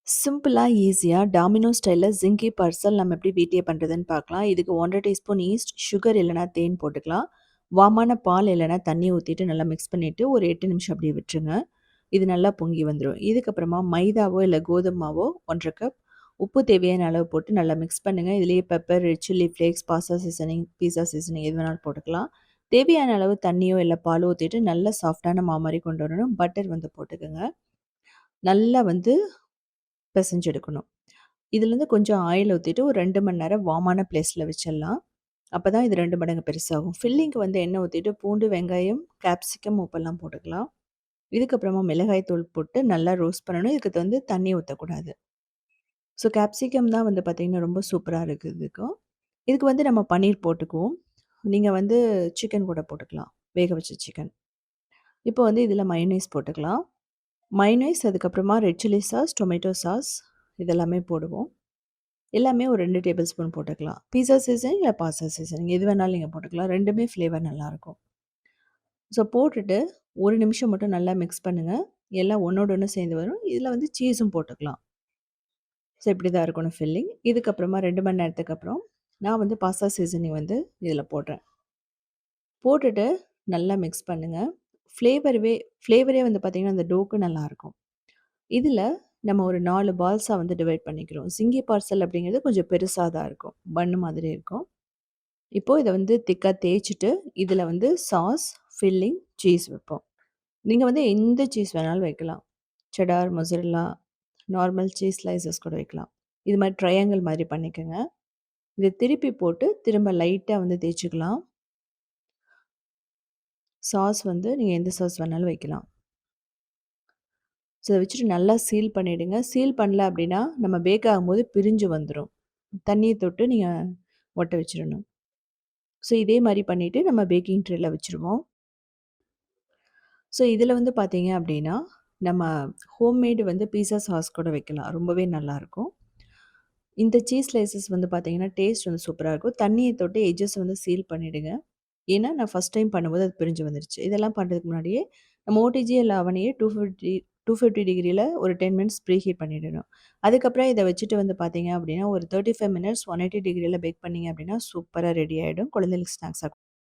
சிம்பிளா, ஈஸியா டாமினோ ஸ்டைல்ல ஜிங்கி பார்சல் நம்ம எப்படி வீட்லயே பண்றதுன்னு பார்க்கலாம். இதுக்கு 1 1/2 டீஸ்பூன் ஈஸ்ட், சுகர் இல்லன்னா தேன் போட்டுக்கலாம். வார்மான பால் இல்லன்னா தண்ணி ஊத்திட்டு நல்லா மிக்ஸ் பண்ணிட்டு ஒரு 8 நிமிஷம் அப்படியே விட்டுருங்க. இது நல்லா பொங்கி வந்துரும். இதுக்கப்புறமா மைதாவோ இல்ல கோதும மாவோ 1 1/2 கப், உப்பு தேவையான அளவு போட்டு நல்லா மிக்ஸ் பண்ணுங்க. இதுலயே pepper, red chilli flakes, pasta seasoning, பீஸா சீசனிங் எது வேணாலும் போட்டுக்கலாம். தேவையான அளவு தண்ணியோ இல்ல பாலோ ஊத்திட்டு நல்லா சாஃப்ட்டான மாவு மாரி கொண்டு வரணும். பட்டர் வந்து போட்டுக்கங்க. நல்லா வந்து பெசஞ்சு எடுக்கணும். இதுலேருந்து கொஞ்சம் ஆயில் ஊத்திட்டு ஒரு 2 மணி நேரம் வார்மான பிளேஸ்ல வச்சிடலாம். அப்பதான் இது 2 மடங்கு பெருசாகும். ஃபில்லிங்க்கு வந்து எண்ணெய் ஊத்திட்டு பூண்டு, வெங்காயம், கேப்சிகம், உப்பெல்லாம் போட்டுக்கலாம். இதுக்கப்புறமா மிளகாய் தூள் போட்டு நல்லா ரோஸ்ட் பண்ணணும். இதுக்கு வந்து தண்ணி ஊத்தக்கூடாது. ஸோ கேப்சிகம் தான் வந்து பார்த்தீங்கன்னா, ரொம்ப சூப்பரா இருக்கு இதுக்கும். இதுக்கு வந்து நம்ம பன்னீர் போட்டுக்குவோம். நீங்க வந்து சிக்கன் கூட போட்டுக்கலாம். வேக வச்ச சிக்கன். இப்போ வந்து இதில மயோனைஸ் போட்டுக்கலாம். மயோனைஸ் அதுக்கப்புறமா red chilli sauce, tomato sauce இதெல்லாமே போடுவோம். எல்லாமே ஒரு 2 டேபிள் ஸ்பூன் போட்டுக்கலாம். பீஸா சீசனிங் இல்ல பாஸ்தா சீசனிங் எது வேணாலும் நீங்க போட்டுக்கலாம். 2மே ஃப்ளேவர் நல்லாயிருக்கும். ஸோ போட்டுட்டு 1 நிமிஷம் மட்டும் நல்லா மிக்ஸ் பண்ணுங்க. எல்லாம் ஒண்ணோட ஒண்ணு சேர்ந்து வரும். இதில வந்து சீஸும் போட்டுக்கலாம். ஸோ இப்படி தான் இருக்கணும் ஃபில்லிங். இதுக்கப்புறமா 2 மணி நேரத்துக்கு அப்புறம் நான் வந்து பாஸ்தா சீசனிங் வந்து இதில போடுறேன். போட்டுட்டு நல்லா மிக்ஸ் பண்ணுங்க. ஃப்ளேவரே வந்து பார்த்தீங்கன்னா, அந்த டோக்கு நல்லாயிருக்கும். இதில நம்ம ஒரு 4 பால்ஸா வந்து டிவைட் பண்ணிக்கிறோம். சிங்கி பார்சல் அப்படிங்கிறது கொஞ்சம் பெருசா தான் இருக்கும். பன்னு மாதிரி இருக்கும். இப்போ இத வந்து திக்கா தேய்ச்சுட்டு, இதில வந்து சாஸ், ஃபில்லிங், சீஸ் வைப்போம். நீங்க வந்து எந்த சீஸ் வேணாலும் வைக்கலாம். Cedar, mozzarella, normal cheese slices கூட வைக்கலாம். இது மாரி ட்ரையாங்கிள் மாதிரி பண்ணிக்கங்க. இத திருப்பி போட்டு திரும்ப லைட்டா வந்து தேய்ச்சுக்கலாம். சாஸ் வந்து நீங்க எந்த சாஸ் வேணாலும் வைக்கலாம். ஸோ இத வச்சுட்டு நல்லா சீல் பண்ணிடுங்க. சீல் பண்ணல அப்படின்னா, நம்ம பேக் ஆகும்போது பிரிஞ்சு வந்துரும். தண்ணிய தொட்டு நீங்க ஒட்ட வச்சுரணும். ஸோ இதே மாரி பண்ணிட்டு நம்ம பேக்கிங் ட்ரேல வச்சுருவோம். ஸோ இதில வந்து பார்த்தீங்க அப்படின்னா, நம்ம ஹோம்மேடு வந்து பீஸா சாஸ் கூட வைக்கலாம். ரொம்பவே நல்லாயிருக்கும். இந்த சீஸ் ஸ்லைசஸ் வந்து பார்த்தீங்கன்னா, டேஸ்ட் வந்து சூப்பரா இருக்கும். தண்ணிய தொட்டு எட்ஜஸ் வந்து சீல் பண்ணிடுங்க. ஏன்னா, நான் ஃபர்ஸ்ட் டைம் பண்ணும்போது அது பிரிஞ்சு வந்துருச்சு. இதெல்லாம் பண்றதுக்கு முன்னாடியே நம்ம ஓடிஜி அவனையே 250 டிகிரில ஒரு 10 மினிட்ஸ் ப்ரீ ஹீட் பண்ணிடணும். அதுக்கப்புறம் இத வச்சுட்டு வந்து பார்த்தீங்க அப்படின்னா, ஒரு 35 மினிட்ஸ் 180 டிகிரில பேக் பண்ணீங்க அப்படின்னா, சூப்பரா ரெடி ஆயிடும். குழந்தைகளுக்கு ஸ்நாக்ஸா